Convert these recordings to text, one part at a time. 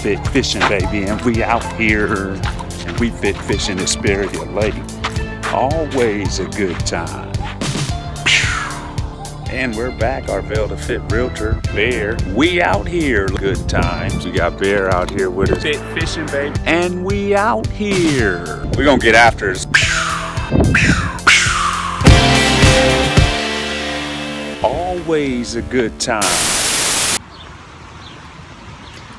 fit fishing, baby, and we out here, and we fit fishing Hesperia Lake. Always a good time. And we're back, Arvel the Fit Realtor, Bear. We out here, good times. We got Bear out here with us, fit fishing, baby, and we out here. We're gonna get after it. Always a good time.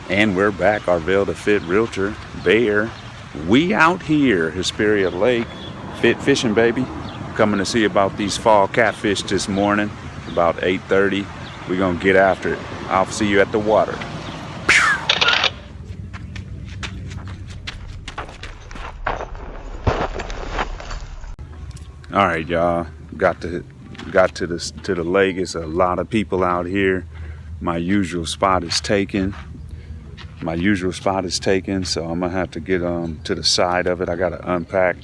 And we're back, Arvel the Fit Realtor, Bear. We out here, Hesperia Lake, fit fishing, baby. Coming to see about these fall catfish this morning, about 8:30. We're gonna get after it. I'll see you at the water. All right, y'all. Got to the lake. It's a lot of people out here. My usual spot is taken. So I'm gonna have to get to the side of it. I gotta unpack.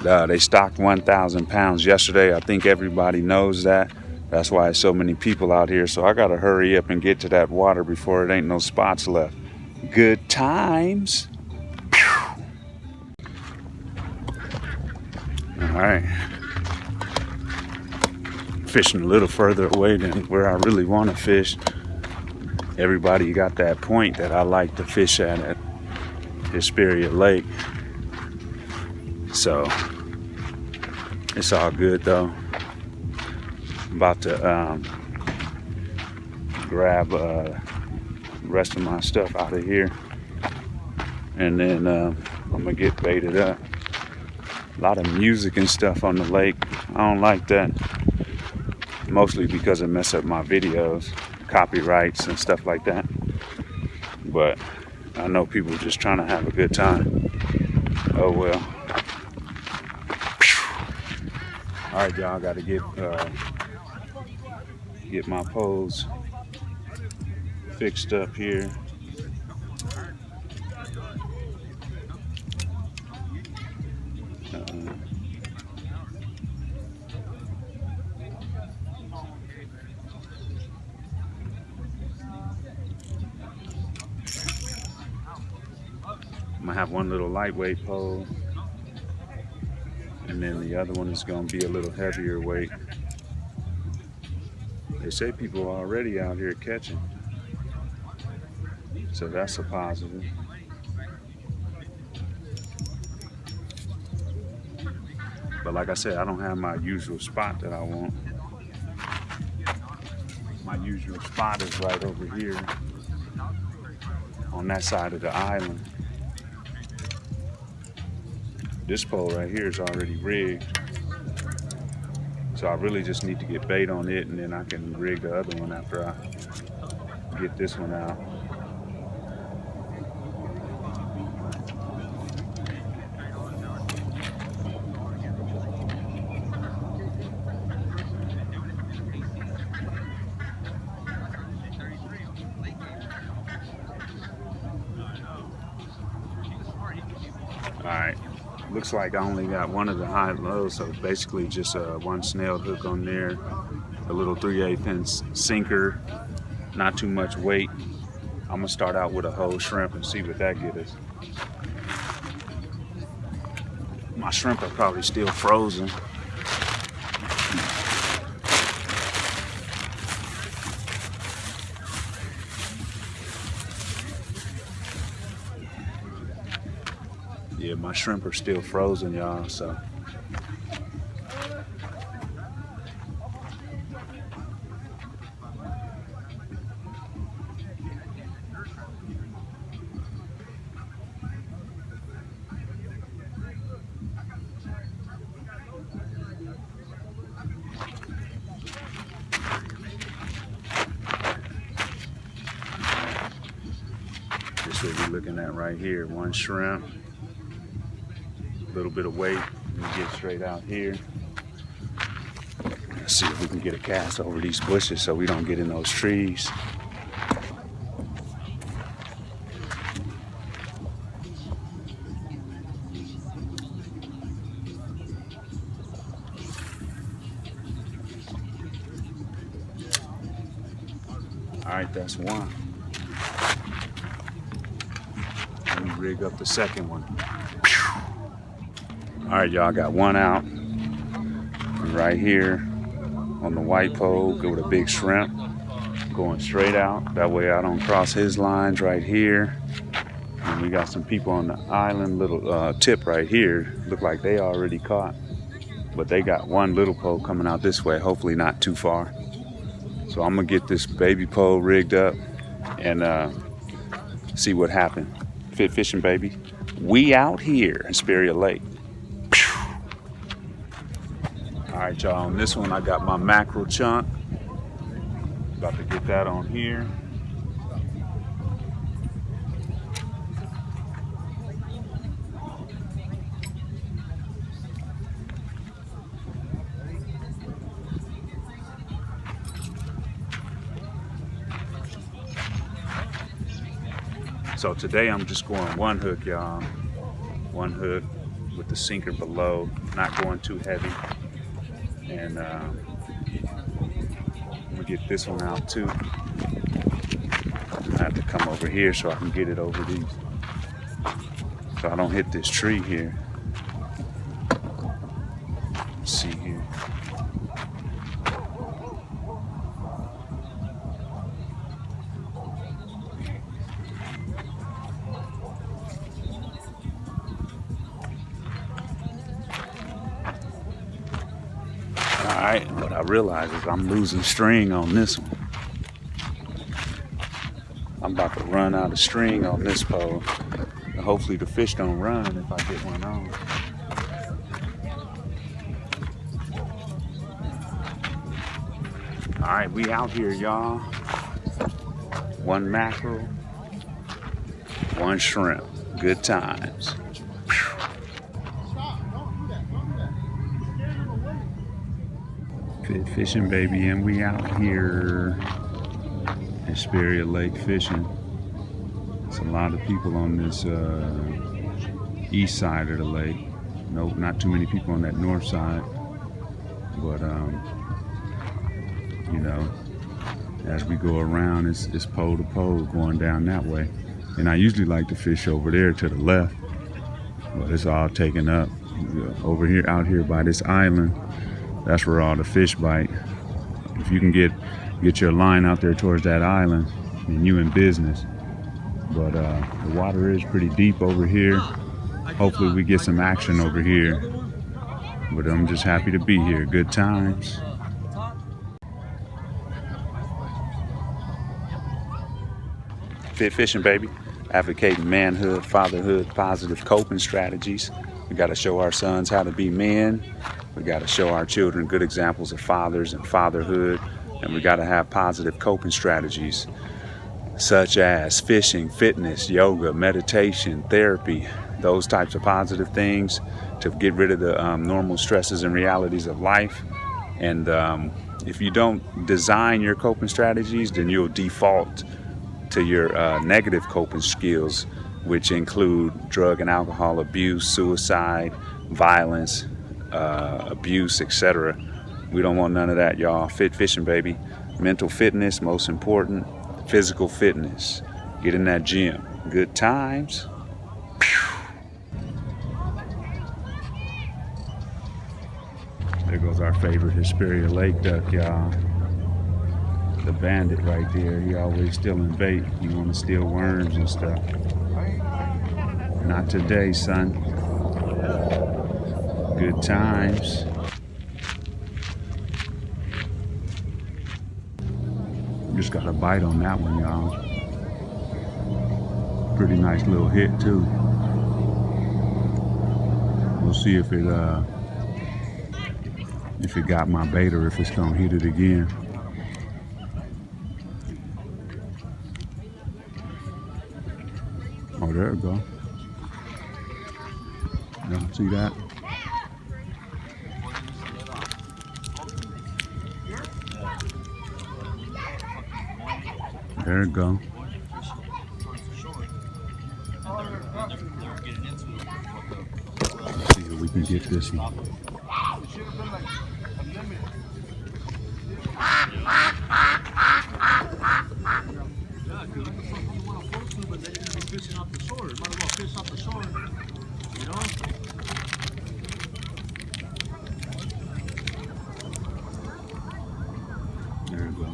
They stocked 1,000 pounds yesterday. I think everybody knows that. That's why there's so many people out here. So I gotta hurry up and get to that water before it ain't no spots left. Good times. All right. Fishing a little further away than where I really want to fish. Everybody got that point that I like to fish at Hesperia Lake. So it's all good though. I'm about to grab the rest of my stuff out of here, and then I'm gonna get baited up. A lot of music and stuff on the lake. I don't like that. Mostly because it messes up my videos, copyrights and stuff like that. But I know people just trying to have a good time. Oh well. All right, y'all. Got to get my poles fixed up here. I'm gonna have one little lightweight pole, and then the other one is gonna be a little heavier weight. They say people are already out here catching, so that's a positive. But like I said, I don't have my usual spot that I want. My usual spot is right over here on that side of the island. This pole right here is already rigged, so I really just need to get bait on it, and then I can rig the other one after I get this one out. All right. Looks like I only got one of the high and lows, so basically just one snelled hook on there, a little 3/8 inch sinker, not too much weight. I'm gonna start out with a whole shrimp and see what that gets us. My shrimp are probably still frozen. Yeah, my shrimp are still frozen, y'all, so. This is what we're looking at right here, one shrimp. Little bit of weight, and get straight out here. Let's see if we can get a cast over these bushes so we don't get in those trees. All right, that's one. Let me rig up the second one. All right, y'all, got one out. Right here on the white pole, go with a big shrimp. Going straight out. That way I don't cross his lines right here. And we got some people on the island, little tip right here. Look like they already caught. But they got one little pole coming out this way, hopefully not too far. So I'm gonna get this baby pole rigged up and see what happened. Fit fishing, baby. We out here, Hesperia Lake. All right, y'all, on this one I got my mackerel chunk. About to get that on here. So today I'm just going one hook, y'all. One hook with the sinker below, not going too heavy. And I'm gonna get this one out too. I have to come over here so I can get it over these, so I don't hit this tree here. Let's see here. Alright, what I realize is I'm losing string on this one. I'm about to run out of string on this pole. And hopefully the fish don't run if I get one on. Alright, we out here, y'all. One mackerel, one shrimp. Good times. Fit fishing, baby, and we out here. Hesperia Lake fishing. There's a lot of people on this east side of the lake. No, not too many people on that north side. But you know, as we go around, it's pole to pole going down that way. And I usually like to fish over there to the left, but it's all taken up. Over here, out here by this island, that's where all the fish bite. If you can get your line out there towards that island, and you in business. But the water is pretty deep over here. Hopefully we get some action over here. But I'm just happy to be here. Good times. Fit fishing, baby. Advocating manhood, fatherhood, positive coping strategies. We got to show our sons how to be men. We got to show our children good examples of fathers and fatherhood. And we got to have positive coping strategies such as fishing, fitness, yoga, meditation, therapy, those types of positive things to get rid of the normal stresses and realities of life. And if you don't design your coping strategies, then you'll default to your negative coping skills, which include drug and alcohol abuse, suicide, violence, abuse, etc. We don't want none of that, y'all. Fit fishing, baby. Mental fitness, most important. Physical fitness. Get in that gym. Good times. There goes our favorite Hesperia Lake duck, y'all. The bandit right there. He always stealing bait. He want to steal worms and stuff. Not today, son. Good times. Just got a bite on that one, y'all. Pretty nice little hit too. We'll see if it got my bait or if it's gonna hit it again. Oh, there it go. Y'all see that? There it go. Let's see if we can get this one. fish off the shore. You know? There you go.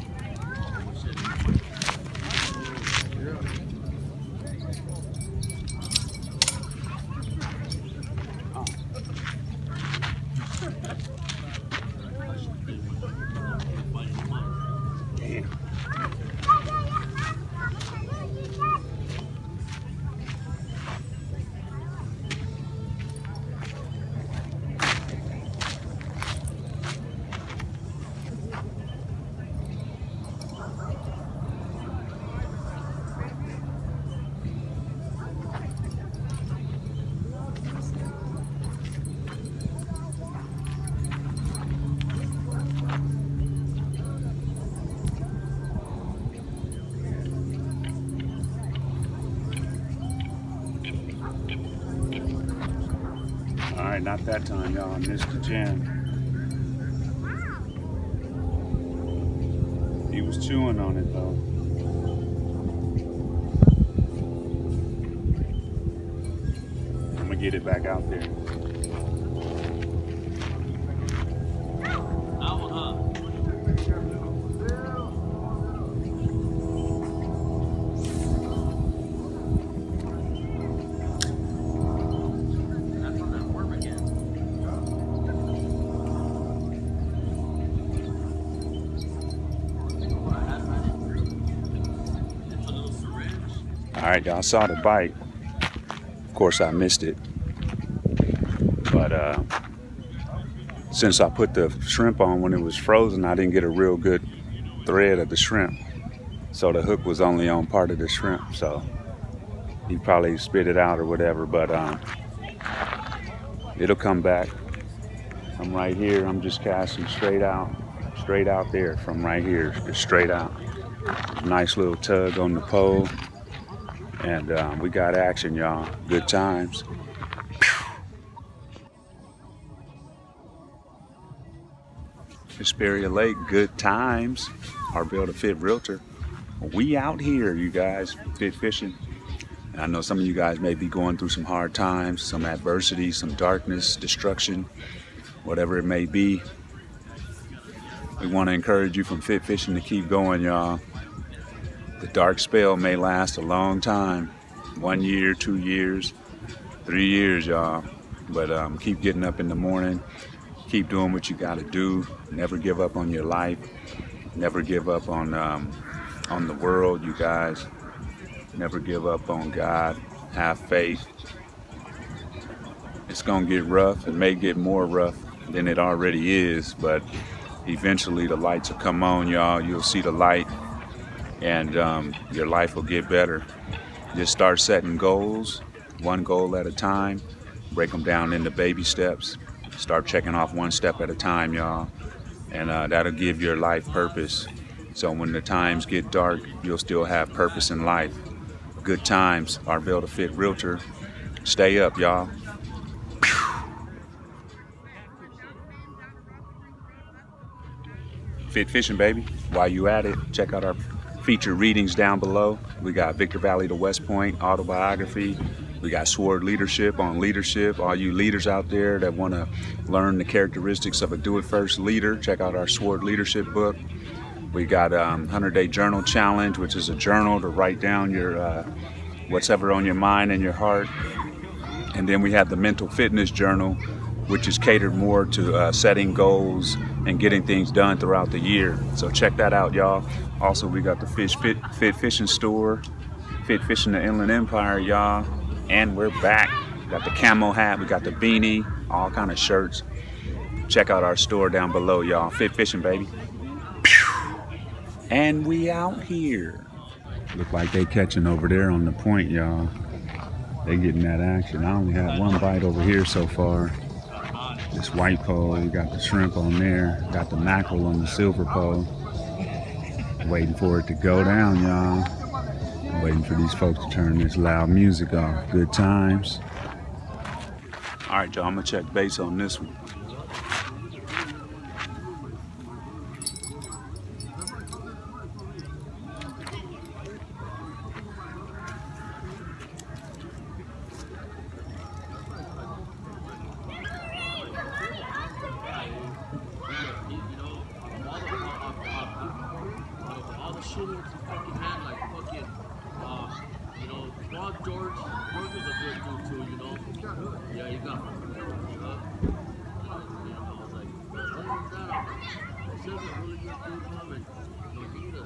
Damn. All right, not that time, y'all. I missed the jam. He was chewing on it though. I'm gonna get it back out there. All right, y'all saw the bite. Of course, I missed it. But since I put the shrimp on when it was frozen, I didn't get a real good thread of the shrimp. So the hook was only on part of the shrimp. So he probably spit it out or whatever, but it'll come back. I'm right here. I'm just casting straight out there from right here, just straight out. Nice little tug on the pole. And we got action, y'all. Good times. Hesperia Lake, good times. Arvel the Fit Realtor. We out here, you guys, fit fishing. And I know some of you guys may be going through some hard times, some adversity, some darkness, destruction, whatever it may be. We want to encourage you from fit fishing to keep going, y'all. The dark spell may last a long time. 1 year, 2 years, 3 years, y'all. But keep getting up in the morning. Keep doing what you got to do. Never give up on your life. Never give up on the world, you guys. Never give up on God. Have faith. It's going to get rough. It may get more rough than it already is, but eventually the lights will come on, y'all. You'll see the light, and your life will get better. Just start setting goals, one goal at a time. Break them down into baby steps. Start checking off one step at a time, y'all. And that'll give your life purpose. So when the times get dark, you'll still have purpose in life. Good times. Arvel the Fit Realtor. Stay up, y'all. Fit fishing, baby. While you at it, check out our featured readings down below. We got Victor Valley to West Point, autobiography. We got Sword Leadership on leadership. All you leaders out there that want to learn the characteristics of a do-it-first leader, check out our Sword Leadership book. We got 100-Day Journal Challenge, which is a journal to write down your whatever on your mind and your heart. And then we have the Mental Fitness Journal, which is catered more to setting goals and getting things done throughout the year. So check that out, y'all. Also, we got the Fit Fishing Store, Fit Fishing the Inland Empire, y'all. And we're back. Got the camo hat, we got the beanie, all kind of shirts. Check out our store down below, y'all. Fit fishing, baby. And we out here. Look like they catching over there on the point, y'all. They getting that action. I only had one bite over here so far. This white pole, we got the shrimp on there. Got the mackerel on the silver pole. Waiting for it to go down, y'all. I'm waiting for these folks to turn this loud music off. Good times. All right, y'all, I'm gonna check base on this one. fuck George. George is a good dude too, you know. Yeah, he got fucked up. And I was like, other than that, this is a really good dude, mom, and you need to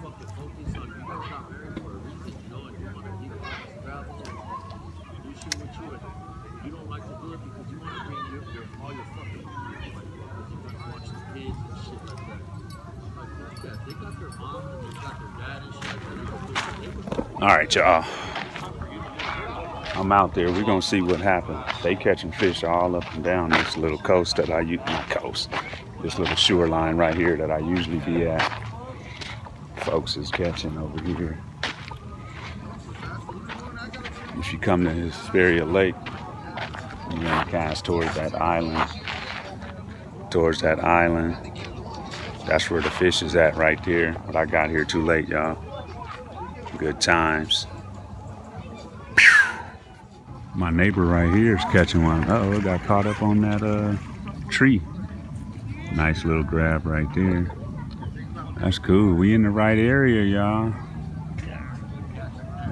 fucking focus on. You guys got married for a reason, you know, and you want to travel and do shit with you, and you don't like to do it because you want to bring all your fucking like, because you got to watch the kids and shit like that. Like, fuck that. They got their mom and they got their dad and shit like that. All right, y'all. I'm out there. We're gonna see what happens. They catching fish all up and down this little coast that I use. Not coast. This little shoreline right here that I usually be at. Folks is catching over here. If you come to Hesperia Lake, you're gonna cast towards that island. Towards that island. That's where the fish is at right there. But I got here too late, y'all. Good times. My neighbor right here is catching one. Uh-oh, it got caught up on that tree. Nice little grab right there. That's cool. We in the right area, y'all.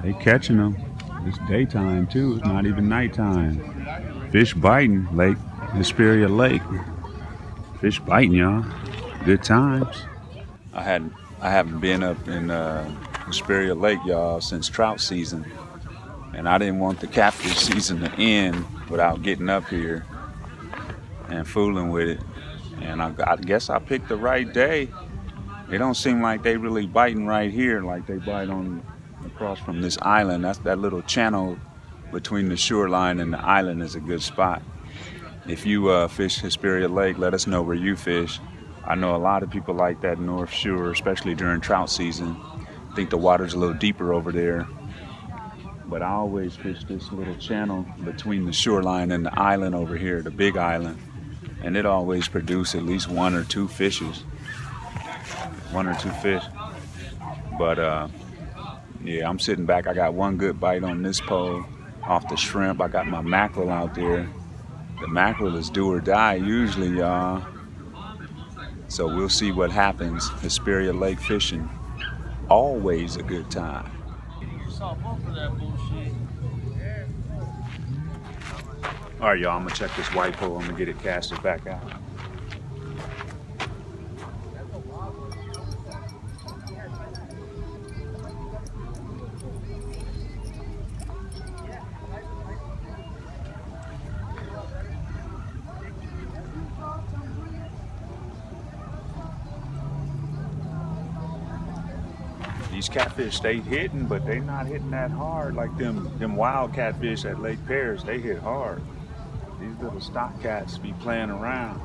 They catching them. It's daytime too. It's not even nighttime. Fish biting. Lake Hesperia Lake. Fish biting, y'all. Good times. I haven't been up in Hesperia Lake, y'all, since trout season, and I didn't want the catfish season to end without getting up here and fooling with it. And I guess I picked the right day. It don't seem like they really biting right here like they bite on across from this island. That's that little channel between the shoreline and the island is a good spot. If you fish Hesperia Lake, let us know where you fish. I know a lot of people like that North Shore, especially during trout season. I think the water's a little deeper over there. But I always fish this little channel between the shoreline and the island over here, the big island. And it always produces at least one or two fishes. One or two fish. But yeah, I'm sitting back. I got one good bite on this pole off the shrimp. I got my mackerel out there. The mackerel is do or die usually, y'all. So we'll see what happens. Hesperia Lake fishing, always a good time. All right, y'all, I'm gonna check this white pole. I'm gonna get it casted back out. These catfish stay hitting, but they not hitting that hard like them wild catfish at Lake Paris. They hit hard. These little stock cats be playing around.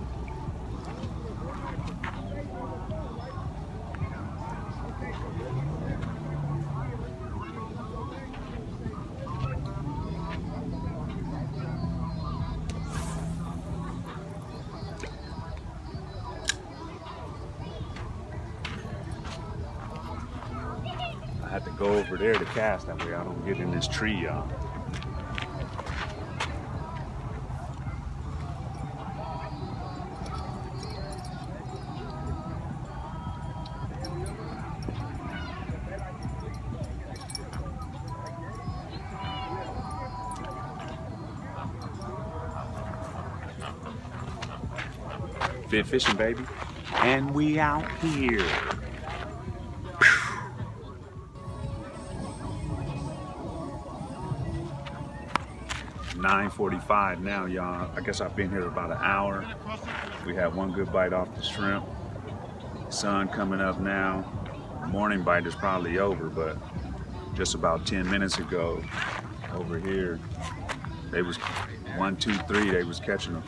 I had to go over there to cast, that way I don't get in this tree, y'all. Fit fishing, baby. And we out here. 9:45 now, y'all. I guess I've been here about an hour. We had one good bite off the shrimp. Sun coming up now. Morning bite is probably over, but just about 10 minutes ago over here, they was 1, 2, 3, they was catching them.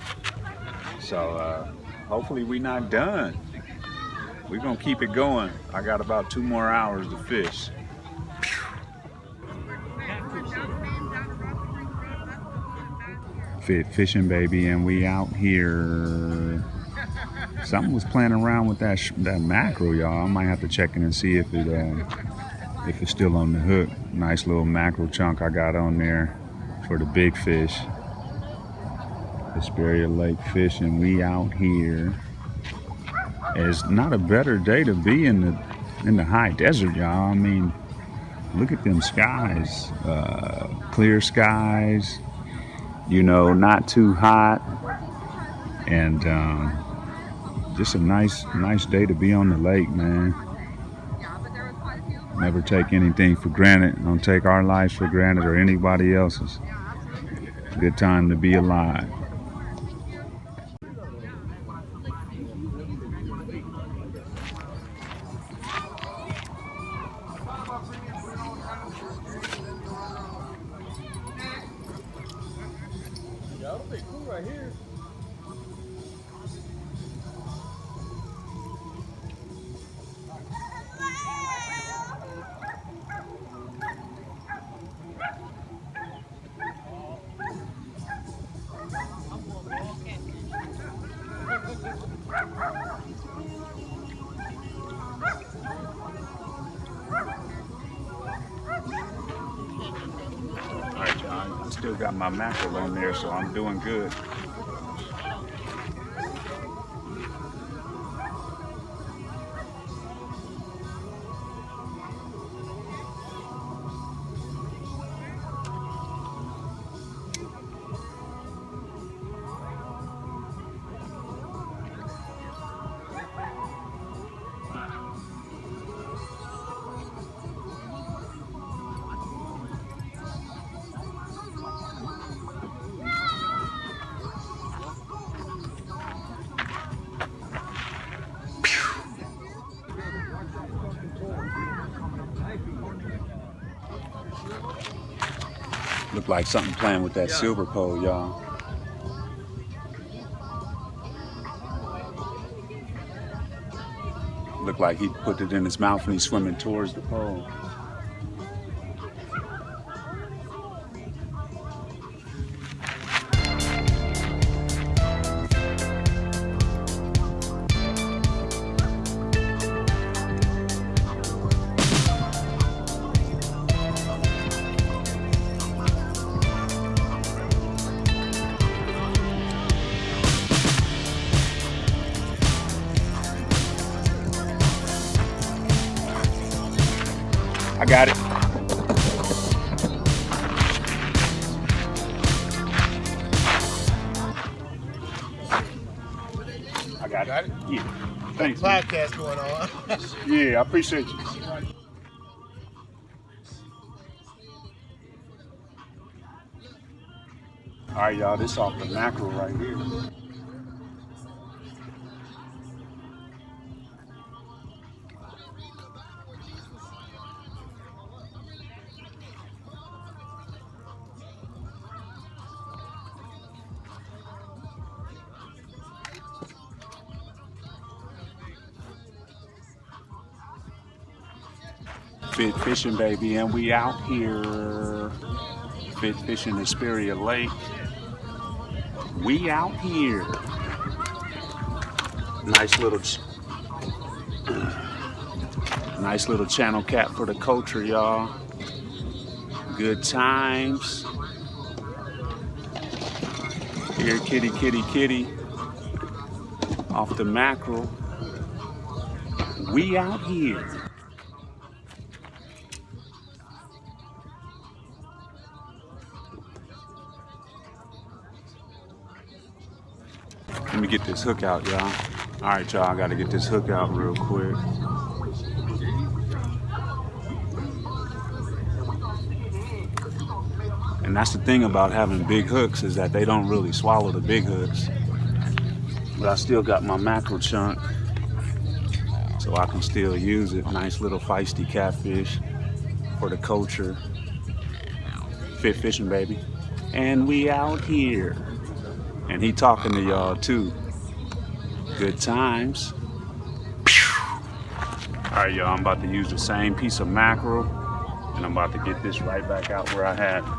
So hopefully we not done. We're gonna keep it going. I got about 2 more hours to fish. Fit fishing, baby, and we out here. Something was playing around with that mackerel, y'all. I might have to check in and see if it's still on the hook. Nice little mackerel chunk I got on there for the big fish. Hesperia Lake fishing. We out here. It's not a better day to be in the high desert, y'all. I mean, Look at them skies, clear skies, you know, not too hot, and just a nice day to be on the lake, man. Never take anything for granted. Don't take our lives for granted or anybody else's. Good time to be alive. Yeah, that'll be cool right here. Alright, John, I still got my mackerel on there, so I'm doing good. Look like something playing with that silver pole, y'all. Look like he put it in his mouth and he's swimming towards the pole. I got it. I got it. Yeah. Thanks. Podcast going on. Yeah, I appreciate you. All right, y'all. This off the mackerel right here. Fit fishing, baby, and we out here. Fit fishing Hesperia Lake. We out here. Nice little channel cat for the culture, y'all. Good times. Here, kitty, kitty, kitty. Off the mackerel. We out here. Let me get this hook out, y'all. All right, y'all, I gotta get this hook out real quick. And that's the thing about having big hooks, is that they don't really swallow the big hooks. But I still got my mackerel chunk, so I can still use it. Nice little feisty catfish for the culture. Fit fishing, baby. And we out here. And he talking to y'all too. Good times. All right, y'all, I'm about to use the same piece of mackerel, and I'm about to get this right back out where I had it.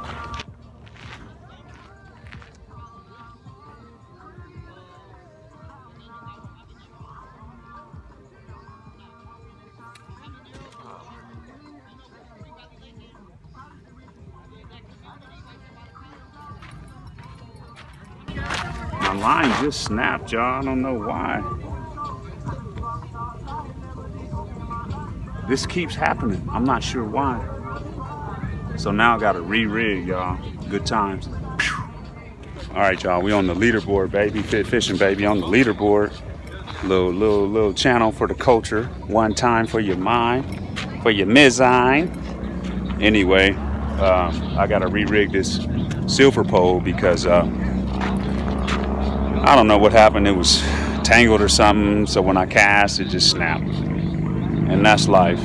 My line just snapped, y'all. I don't know why. This keeps happening. I'm not sure why. So now I got to re-rig, y'all. Good times. All right, y'all, we on the leaderboard, baby. Fit fishing, baby, on the leaderboard. Little channel for the culture. One time for your mind, for your mezzine. Anyway, I gotta re-rig this silver pole because I don't know what happened. It was tangled or something. So when I cast, it just snapped, and that's life.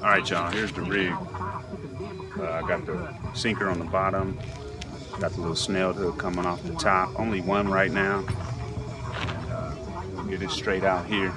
All right, y'all. Here's the rig. I got the sinker on the bottom. Got the little snelled hook coming off the top. Only one right now. And we'll get it straight out here.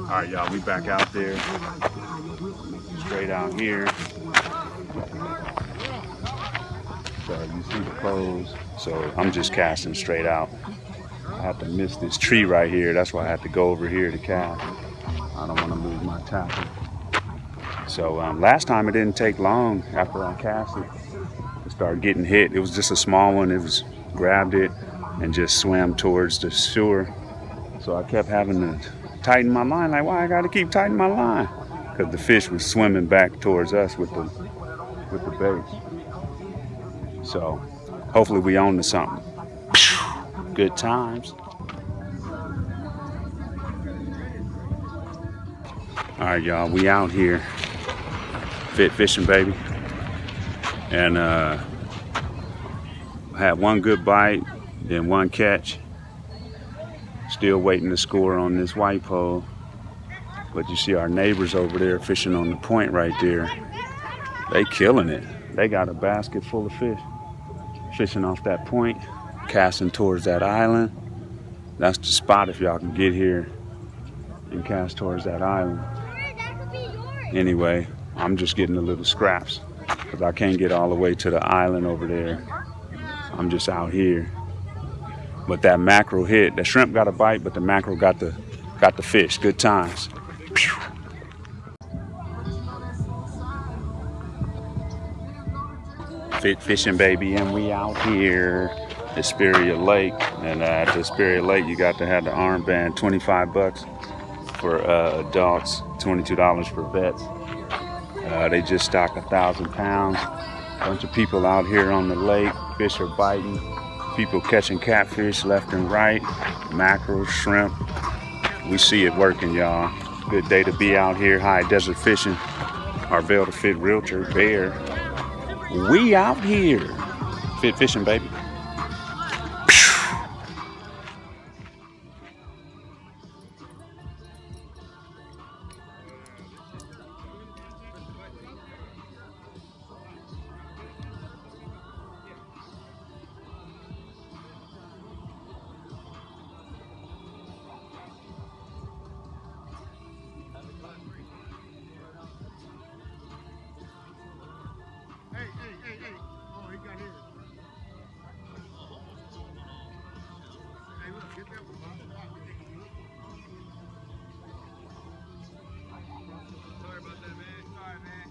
All right, y'all, we back out there, straight out here. So you see the poles. So I'm just casting straight out. I have to miss this tree right here. That's why I have to go over here to cast. I don't want to lose my tackle. So last time it didn't take long after I cast it to start getting hit. It was just a small one. It was grabbed it and just swam towards the shore. So I kept having to tighten my line. Like, why I got to keep tightening my line? Because the fish was swimming back towards us with the bait. So hopefully we on to something. Good times. All right, y'all, we out here fit fishing, baby, and had one good bite, then one catch. Still waiting to score on this white pole, but you see our neighbors over there fishing on the point right there. They killing it. They got a basket full of fish, fishing off that point, casting towards that island. That's the spot if y'all can get here and cast towards that island. Anyway, I'm just getting the little scraps because I can't get all the way to the island over there. I'm just out here. But that mackerel hit. The shrimp got a bite, but the mackerel got the fish. Good times. Fit fishing, baby, and we out here. Hesperia Lake, and at Hesperia Lake, you got to have the armband. $25 for adults, $22 for vets. They just stocked 1,000 pounds. Bunch of people out here on the lake. Fish are biting. People catching catfish left and right. Mackerel, shrimp. We see it working, y'all. Good day to be out here. High desert fishing. Arvel to Fit Realtor, Bear. We out here. Fit fishing, baby. Hey. Oh, he got his. Hey, look, get that one, Bob. Sorry about that, man. Sorry, man.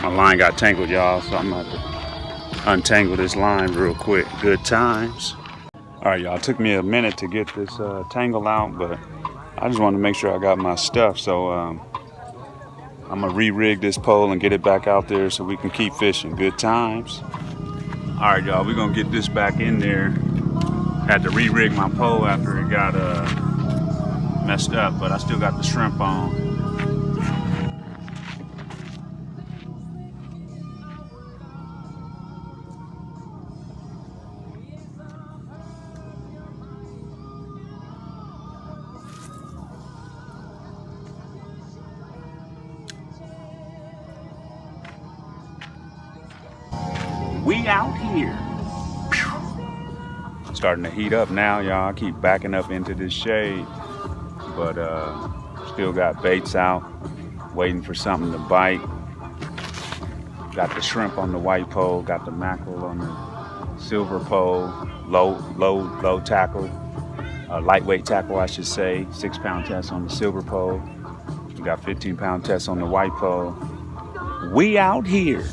My line got tangled, y'all, so I'm about to untangle this line real quick. Good times. All right, y'all, it took me a minute to get this tangle out, but I just wanted to make sure I got my stuff. So I'm gonna re-rig this pole and get it back out there so we can keep fishing. Good times. All right, y'all, we're gonna get this back in there. Had to re-rig my pole after it got messed up, but I still got the shrimp on. We out here. Starting to heat up now, y'all. I keep backing up into this shade, but still got baits out, waiting for something to bite. Got the shrimp on the white pole, got the mackerel on the silver pole, low tackle, lightweight tackle, I should say. 6-pound test on the silver pole. We got 15-pound test on the white pole. We out here.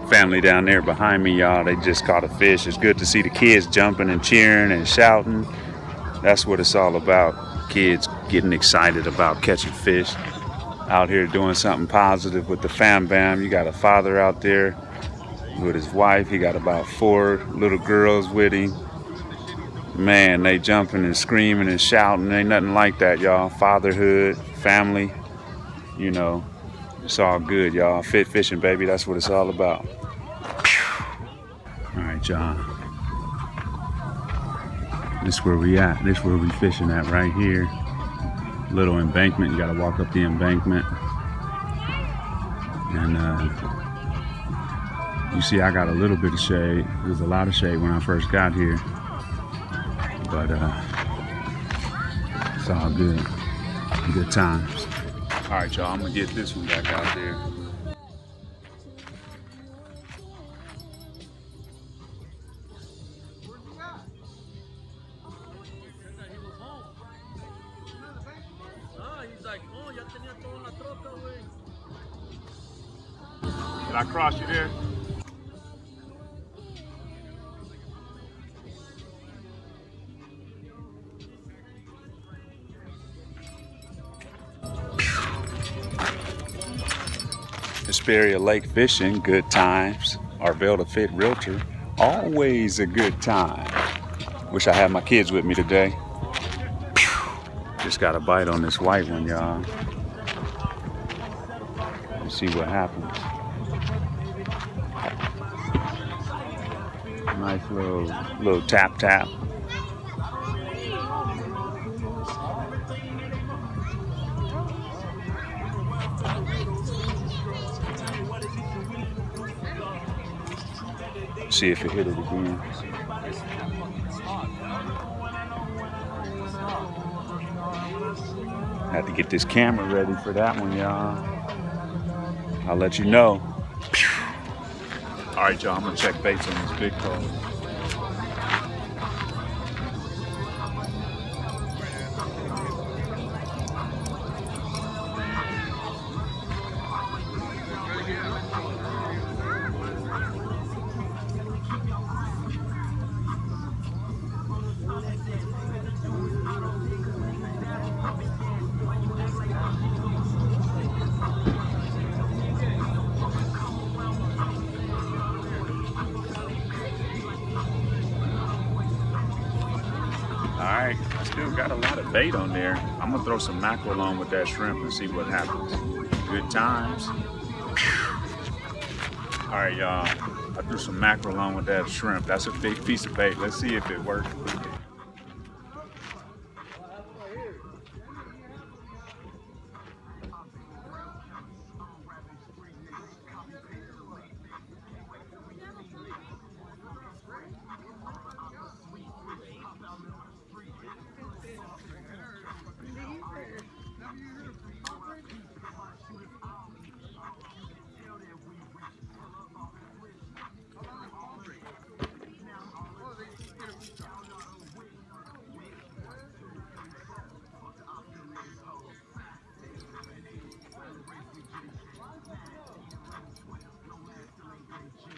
Family down there behind me, y'all, they just caught a fish. It's good to see the kids jumping and cheering and shouting. That's what it's all about. Kids getting excited about catching fish. Out here doing something positive with the fam bam. You got a father out there with his wife. He got about 4 little girls with him. Man, they jumping and screaming and shouting. Ain't nothing like that, y'all. Fatherhood, family, you know, it's all good, y'all. Fit fishing, baby. That's what it's all about. All right, y'all. This where we at. This where we fishing at right here. Little embankment. You gotta walk up the embankment. And you see I got a little bit of shade. There's a lot of shade when I first got here. But it's all good. Good times. All right, y'all. I'm gonna get this one back out there. Did I cross you there? Hesperia Lake fishing, good times. Arvel to Fit Realtor, always a good time. Wish I had my kids with me today. Just got a bite on this white one, y'all. Let's see what happens. Nice little tap tap. See if it hit it again. Had to get this camera ready for that one, y'all. I'll let you know. All right, y'all, I'm gonna check baits on this big pole. Alright, I still got a lot of bait on there. I'm gonna throw some mackerel on with that shrimp and see what happens. Good times. Alright, y'all. I threw some mackerel on with that shrimp. That's a big piece of bait. Let's see if it works.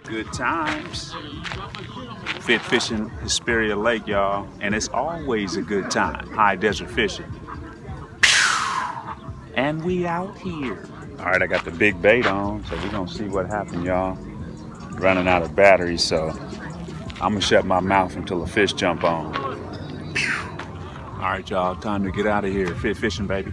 Good times. Fit fishing Hesperia Lake, y'all, and it's always a good time. High desert fishing. And we out here. All right, I got the big bait on, so we're gonna see what happens, y'all. Running out of battery, so I'm gonna shut my mouth until the fish jump on. All right, y'all, time to get out of here. Fit fishing, baby.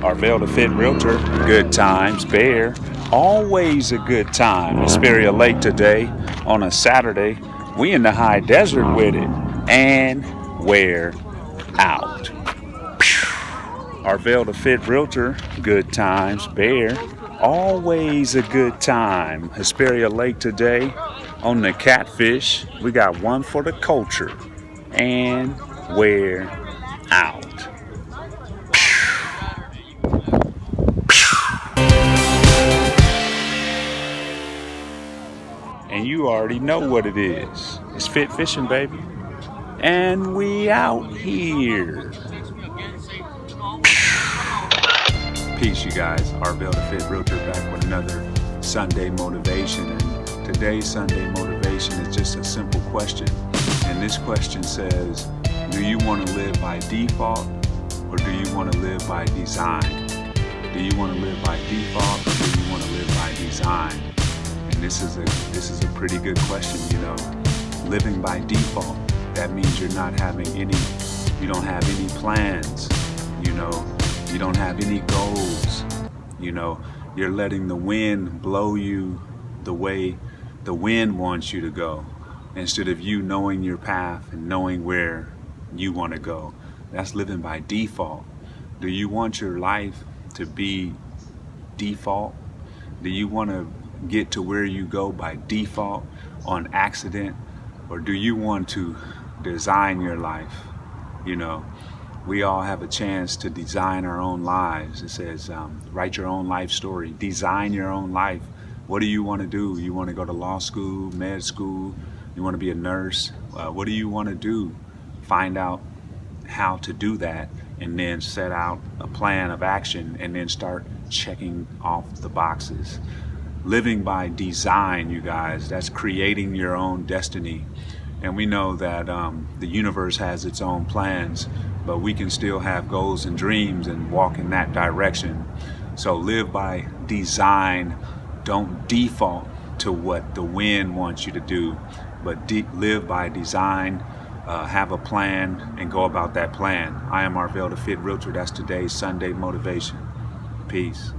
Arvel the Fit Realtor, good times, bear, always a good time. Hesperia Lake today on a Saturday. We in the high desert with it, and we're out. Arvel the Fit Realtor, good times, bear, always a good time. Hesperia Lake today on the Catfish. We got one for the culture, and we're out. And you already know what it is. It's fit fishing, baby. And we out here. Peace, you guys. Arvel the Fit Realtor back with another Sunday motivation. And today's Sunday motivation is just a simple question. And this question says, do you want to live by default or do you want to live by design? Do you want to live by default or do you want to live by design? And this is a pretty good question, you know. Living by default, that means you don't have any plans, you know. You don't have any goals, you know. You're letting the wind blow you the way the wind wants you to go, instead of you knowing your path and knowing where you want to go. That's living by default. Do you want your life to be default? Do you want to get to where you go by default on accident? Or do you want to design your life? You know, we all have a chance to design our own lives. It says, write your own life story, design your own life. What do you want to do? You want to go to law school, med school? You want to be a nurse? What do you want to do? Find out how to do that, and then set out a plan of action, and then start checking off the boxes. Living by design, you guys, that's creating your own destiny. And we know that the universe has its own plans, but we can still have goals and dreams and walk in that direction. So live by design. Don't default to what the wind wants you to do, but live by design. Have a plan and go about that plan. I am Arvel the Fit Realtor. That's today's Sunday motivation. Peace.